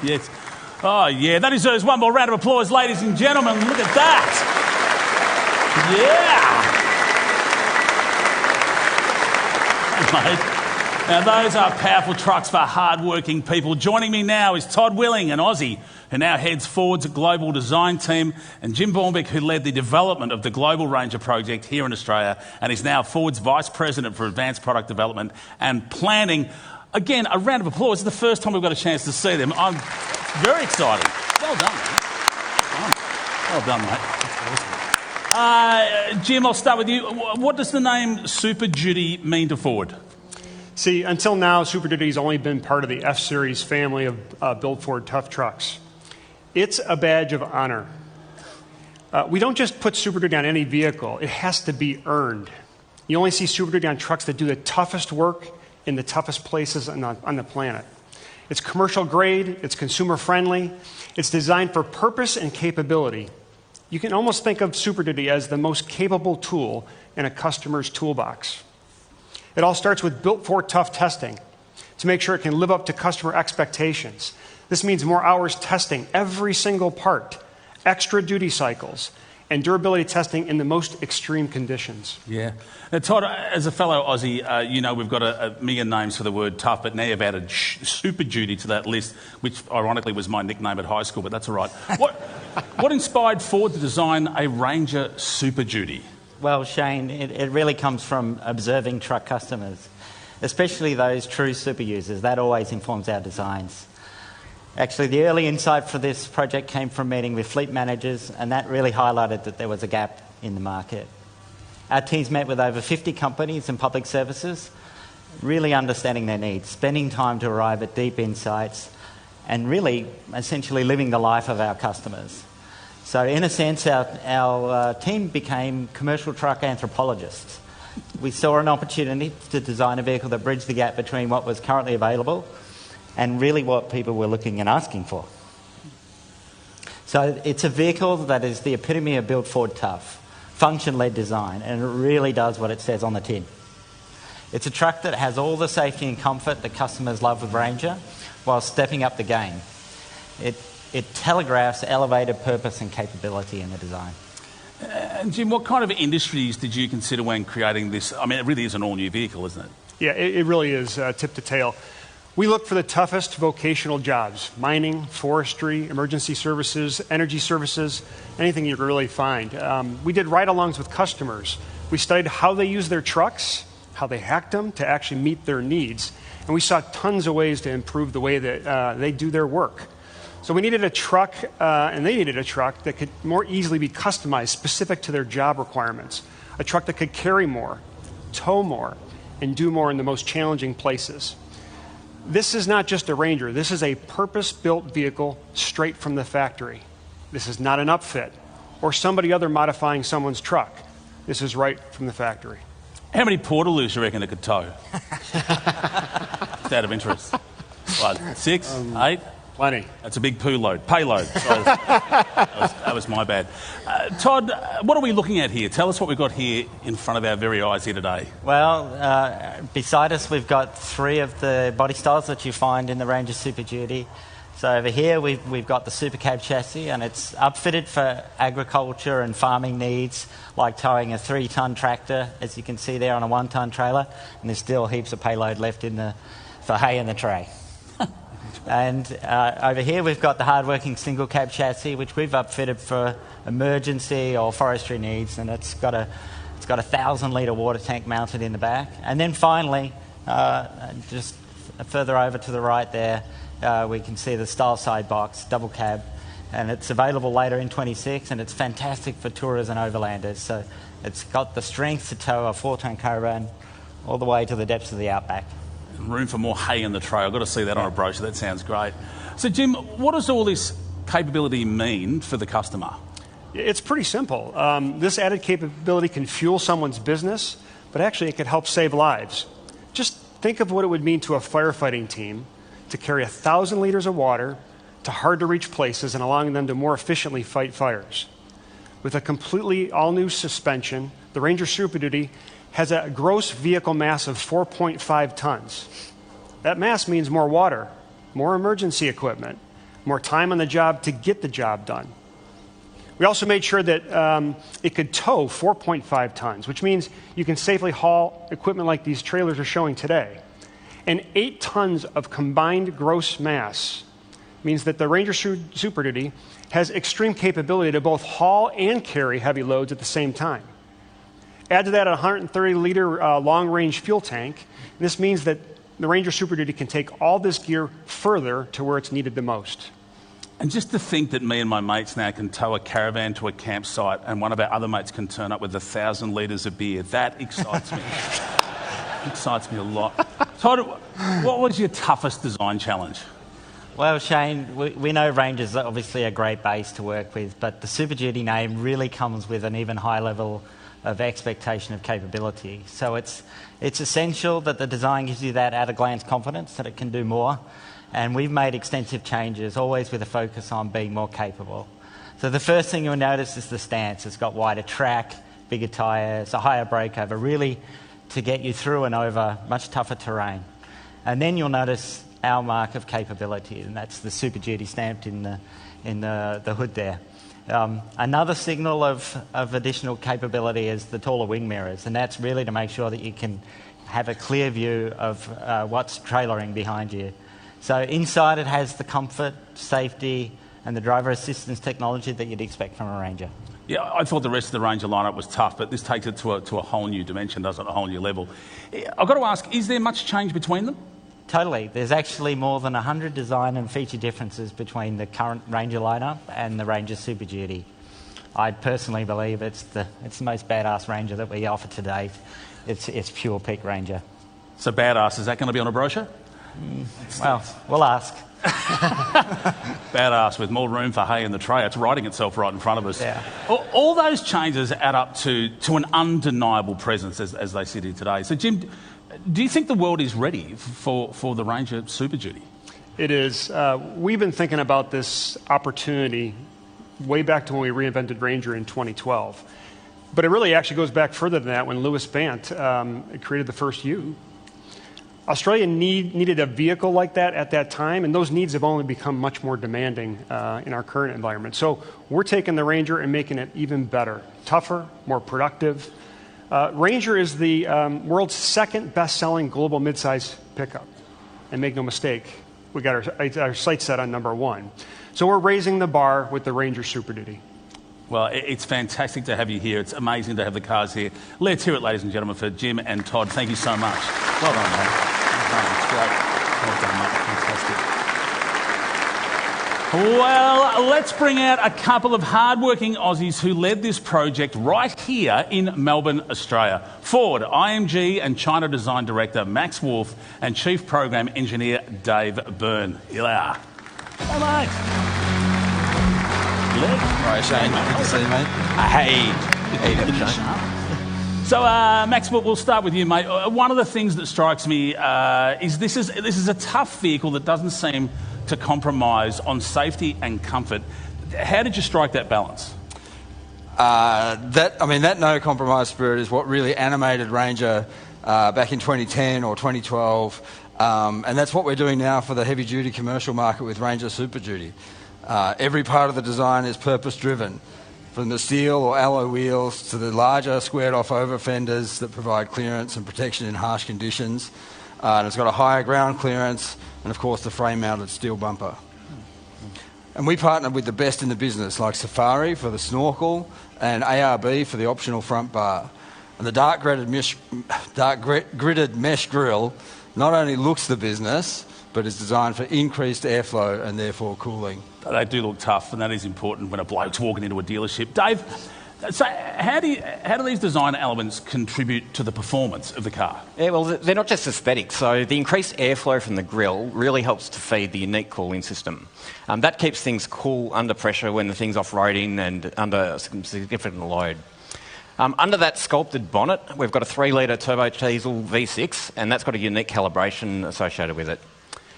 Yes. Oh, yeah. That deserves one more round of applause, ladies and gentlemen. Look at that. Yeah. Mate. Now, those are powerful trucks for hard-working people. Joining me now is Todd Willing, an Aussie, who now heads Ford's global design team, and Jim Bornbeck, who led the development of the Global Ranger project here in Australia, and is now Ford's Vice President for Advanced Product Development and Planning. Again, a round of applause. It's the first time we've got a chance to see them. I'm very excited. Well done, mate. Well done, mate. Awesome. Jim, I'll start with you. What does the name Super Duty mean to Ford? See, until now, Super Duty has only been part of the F-Series family of Built Ford tough trucks. It's a badge of honor. We don't just put Super Duty on any vehicle. It has to be earned. You only see Super Duty on trucks that do the toughest work in the toughest places on the planet. It's commercial grade. It's consumer friendly. It's designed for purpose and capability. You can almost think of Super Duty as the most capable tool in a customer's toolbox. It all starts with Built Ford tough testing to make sure it can live up to customer expectations. This means more hours testing every single part, extra duty cycles, and durability testing in the most extreme conditions. Yeah. Now, Todd, as a fellow Aussie, you know we've got a million names for the word tough, but now you've added Super Duty to that list, which ironically was my nickname at high school, but that's all right. What inspired Ford to design a Ranger Super Duty? Well, Shane, it really comes from observing truck customers, especially those true super users. That always informs our designs. Actually, the early insight for this project came from meeting with fleet managers, and that really highlighted that there was a gap in the market. Our teams met with over 50 companies and public services, really understanding their needs, spending time to arrive at deep insights, and really, essentially living the life of our customers. So in a sense, our team became commercial truck anthropologists. We saw an opportunity to design a vehicle that bridged the gap between what was currently available and really what people were looking and asking for. So it's a vehicle that is the epitome of Built Ford tough, function-led design, and it really does what it says on the tin. It's a truck that has all the safety and comfort that customers love with Ranger while stepping up the game. It telegraphs elevated purpose and capability in the design. And Jim, what kind of industries did you consider when creating this? I mean, it really is an all-new vehicle, isn't it? Yeah, it really is tip to tail. We look for the toughest vocational jobs: mining, forestry, emergency services, energy services, anything you can really find. We did ride-alongs with customers. We studied how they use their trucks, how they hacked them to actually meet their needs, and we saw tons of ways to improve the way that they do their work. So we needed a truck, and they needed a truck that could more easily be customized specific to their job requirements. A truck that could carry more, tow more, and do more in the most challenging places. This is not just a Ranger. This is a purpose-built vehicle straight from the factory. This is not an upfit or somebody other modifying someone's truck. This is right from the factory. How many Portaloos do you reckon it could tow? Just out of interest. What, 6, 8? Plenty. That's a big payload. Sorry, that was my bad. Todd, what are we looking at here? Tell us what we've got here in front of our very eyes here today. Well, beside us we've got 3 of the body styles that you find in the Ranger Super Duty. So over here we've got the Super Cab chassis, and it's upfitted for agriculture and farming needs, like towing a 3-ton tractor, as you can see there, on a 1-ton trailer, and there's still heaps of payload left for hay in the tray. And over here we've got the hard-working single cab chassis, which we've upfitted for emergency or forestry needs, and it's got a 1,000-litre water tank mounted in the back. And then finally, just further over to the right there, we can see the style side box, double cab, and it's available later in 26, and it's fantastic for tourers and overlanders. So it's got the strength to tow a 4-ton caravan all the way to the depths of the outback. Room for more hay in the tray. I've got to see that on a brochure. That sounds great. So, Jim, what does all this capability mean for the customer? It's pretty simple. This added capability can fuel someone's business, but actually it could help save lives. Just think of what it would mean to a firefighting team to carry 1,000 liters of water to hard-to-reach places and allowing them to more efficiently fight fires. With a completely all-new suspension, the Ranger Super Duty has a gross vehicle mass of 4.5 tons. That mass means more water, more emergency equipment, more time on the job to get the job done. We also made sure that it could tow 4.5 tons, which means you can safely haul equipment like these trailers are showing today. And 8 tons of combined gross mass means that the Ranger Super Duty has extreme capability to both haul and carry heavy loads at the same time. Add to that a 130-liter long-range fuel tank. This means that the Ranger Super Duty can take all this gear further to where it's needed the most. And just to think that me and my mates now can tow a caravan to a campsite and one of our other mates can turn up with 1,000 litres of beer, that excites me. Excites me a lot. Todd, what was your toughest design challenge? Well, Shane, we know Ranger's obviously a great base to work with, but the Super Duty name really comes with an even higher level of expectation of capability. So it's essential that the design gives you that at-a-glance confidence that it can do more. And we've made extensive changes, always with a focus on being more capable. So the first thing you'll notice is the stance. It's got wider track, bigger tyres, a higher breakover, really to get you through and over much tougher terrain. And then you'll notice our mark of capability, and that's the Super Duty stamped in the hood there. Another signal of additional capability is the taller wing mirrors, and that's really to make sure that you can have a clear view of what's trailering behind you. So inside it has the comfort, safety, and the driver assistance technology that you'd expect from a Ranger. Yeah, I thought the rest of the Ranger lineup was tough, but this takes it to a whole new dimension, doesn't it? A whole new level. I've got to ask, is there much change between them? Totally. There's actually more than 100 design and feature differences between the current Ranger lineup and the Ranger Super Duty. I personally believe it's the most badass Ranger that we offer to date. It's pure peak Ranger. So badass, is that going to be on a brochure? Well, we'll ask. Badass with more room for hay in the tray. It's writing itself right in front of us. Yeah. All those changes add up to an undeniable presence as they sit here today. So, Jim, do you think the world is ready for the Ranger Super Duty? It is. We've been thinking about this opportunity way back to when we reinvented Ranger in 2012. But it really actually goes back further than that when Louis Bant created the first U. Australia needed a vehicle like that at that time, and those needs have only become much more demanding in our current environment. So we're taking the Ranger and making it even better, tougher, more productive. Ranger is the world's second best-selling global midsize pickup. And make no mistake, we got our sights set on number 1. So we're raising the bar with the Ranger Super Duty. Well, it's fantastic to have you here. It's amazing to have the cars here. Let's hear it, ladies and gentlemen, for Jim and Todd. Thank you so much. Well done, mate. It's great. Well done, mate. Fantastic. Well, let's bring out a couple of hardworking Aussies who led this project right here in Melbourne, Australia. Ford, IMG and China Design Director Max Wolf and Chief Program Engineer Dave Byrne. Here they are. Hello, mate. Right, Shane. Good to see you, mate. Hey. Hey, Shane. So, Max, we'll start with you, mate. One of the things that strikes me is this is a tough vehicle that doesn't seem to compromise on safety and comfort. How did you strike that balance? That no compromise spirit is what really animated Ranger back in 2010 or 2012, and that's what we're doing now for the heavy-duty commercial market with Ranger Super Duty. Every part of the design is purpose-driven, from the steel or alloy wheels to the larger squared-off over fenders that provide clearance and protection in harsh conditions. And it's got a higher ground clearance and, of course, the frame-mounted steel bumper. And we partnered with the best in the business, like Safari for the snorkel and ARB for the optional front bar. And the dark gridded mesh grille not only looks the business, but is designed for increased airflow and therefore cooling. They do look tough, and that is important when a bloke's walking into a dealership. Dave, so how do these design elements contribute to the performance of the car? Yeah, well, they're not just aesthetic. So the increased airflow from the grille really helps to feed the unique cooling system. That keeps things cool under pressure when the thing's off-roading and under significant load. Under that sculpted bonnet, we've got a 3-litre turbo diesel V6, and that's got a unique calibration associated with it.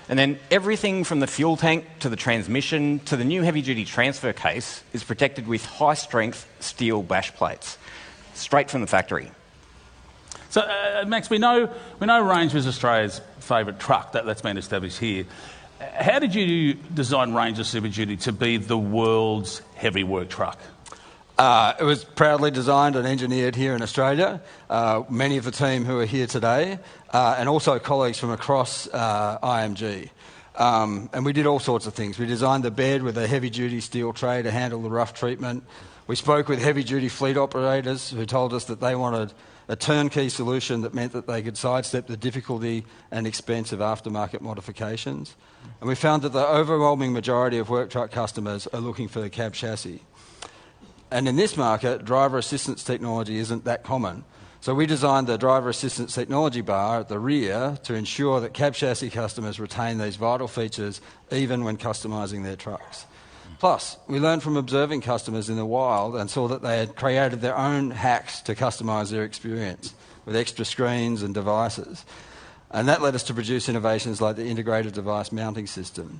And then everything from the fuel tank to the transmission to the new heavy-duty transfer case is protected with high-strength steel bash plates, straight from the factory. So, Max, we know Ranger is Australia's favourite truck. That's been established here. How did you design Ranger Super Duty to be the world's heavy work truck? It was proudly designed and engineered here in Australia. Many of the team who are here today, and also colleagues from across IMG. And we did all sorts of things. We designed the bed with a heavy-duty steel tray to handle the rough treatment. We spoke with heavy-duty fleet operators who told us that they wanted a turnkey solution that meant that they could sidestep the difficulty and expense of aftermarket modifications. And we found that the overwhelming majority of work truck customers are looking for the cab chassis. And in this market, driver assistance technology isn't that common. So we designed the driver assistance technology bar at the rear to ensure that cab chassis customers retain these vital features even when customising their trucks. Plus, we learned from observing customers in the wild and saw that they had created their own hacks to customise their experience with extra screens and devices. And that led us to produce innovations like the integrated device mounting system.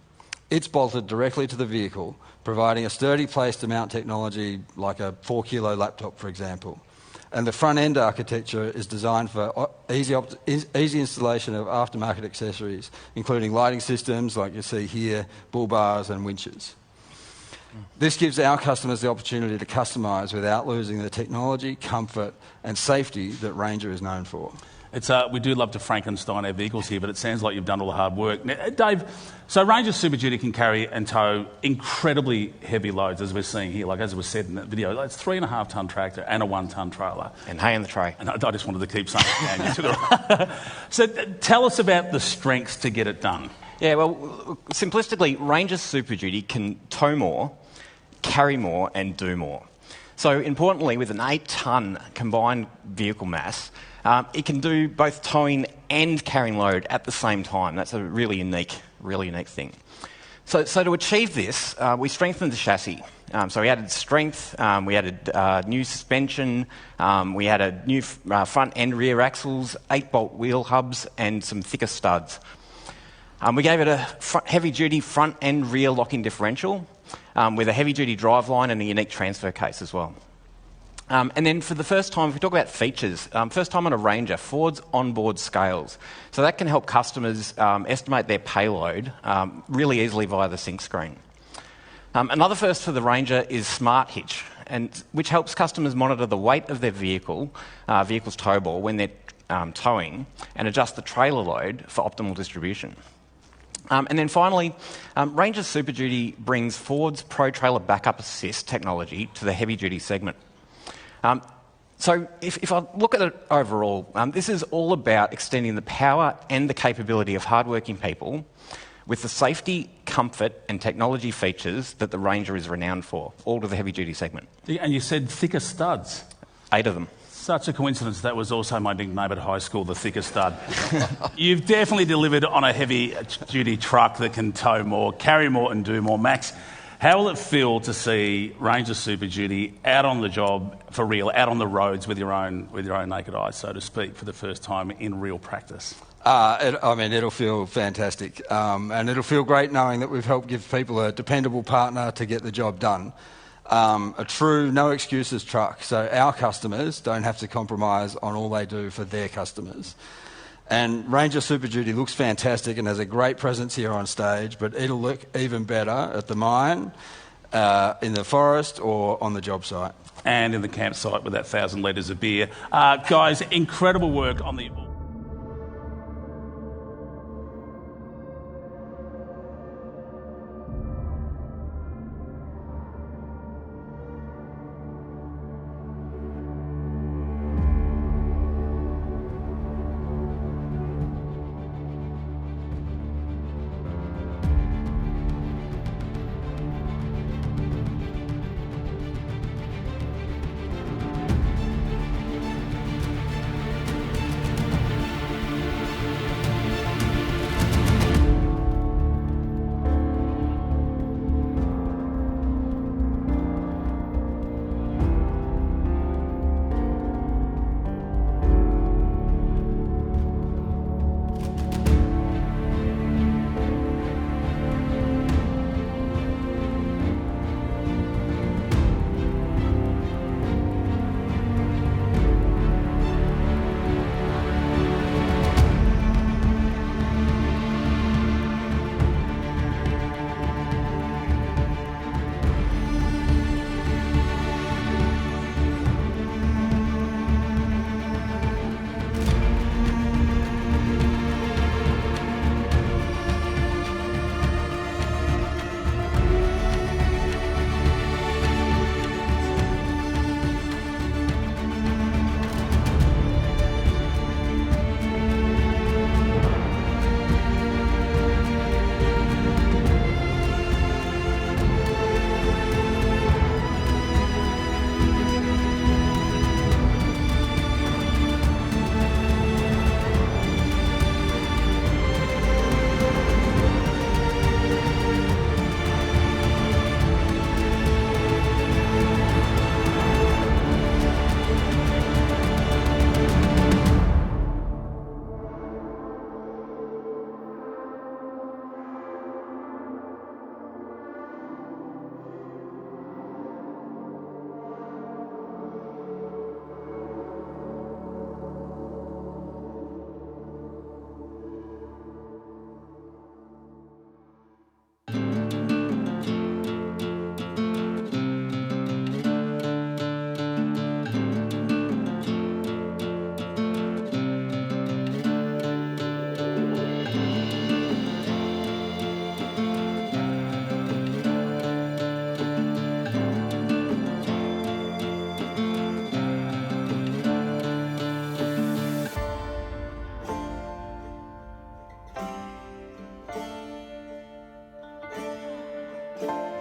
It's bolted directly to the vehicle, providing a sturdy place to mount technology like a 4-kilo laptop, for example. And the front-end architecture is designed for easy installation of aftermarket accessories, including lighting systems like you see here, bull bars and winches. This gives our customers the opportunity to customise without losing the technology, comfort and safety that Ranger is known for. We do love to Frankenstein our vehicles here, but it sounds like you've done all the hard work. Now, Dave, so Ranger Super Duty can carry and tow incredibly heavy loads, as we're seeing here, like as was said in that video. It's 3.5 tonne tractor and a 1 tonne trailer. And hay in the tray. And I just wanted to keep saying it down. You took it right. So tell us about the strengths to get it done. Yeah, well, simplistically, Ranger Super Duty can tow more, carry more and do more. So importantly, with an 8-tonne combined vehicle mass, it can do both towing and carrying load at the same time. That's a really unique thing. So to achieve this, we strengthened the chassis. So we added strength, we added new suspension, we added new front and rear axles, 8-bolt wheel hubs and some thicker studs. We gave it a heavy-duty front and rear locking differential with a heavy-duty driveline and a unique transfer case as well. And then for the first time, if we talk about features, first time on a Ranger, Ford's onboard scales. So that can help customers estimate their payload really easily via the sync screen. Another first for the Ranger is Smart Hitch, which helps customers monitor the weight of their vehicle's tow ball when they're towing and adjust the trailer load for optimal distribution. And then finally, Ranger Super Duty brings Ford's Pro Trailer Backup Assist technology to the heavy-duty segment. So if I look at it overall, this is all about extending the power and the capability of hardworking people with the safety, comfort and technology features that the Ranger is renowned for, all to the heavy-duty segment. And you said thicker studs. 8 of them. Such a coincidence. That was also my nickname at high school, the thicker stud. You've definitely delivered on a heavy-duty truck that can tow more, carry more and do more. Max, how will it feel to see Ranger Super Duty out on the job for real, out on the roads with your own naked eyes, so to speak, for the first time in real practice? It'll feel fantastic. And it'll feel great knowing that we've helped give people a dependable partner to get the job done. A true no excuses truck, so our customers don't have to compromise on all they do for their customers. And Ranger Super Duty looks fantastic and has a great presence here on stage, but it'll look even better at the mine, in the forest or on the job site. And in the campsite with that 1,000 litres of beer. Guys, incredible work on the... you.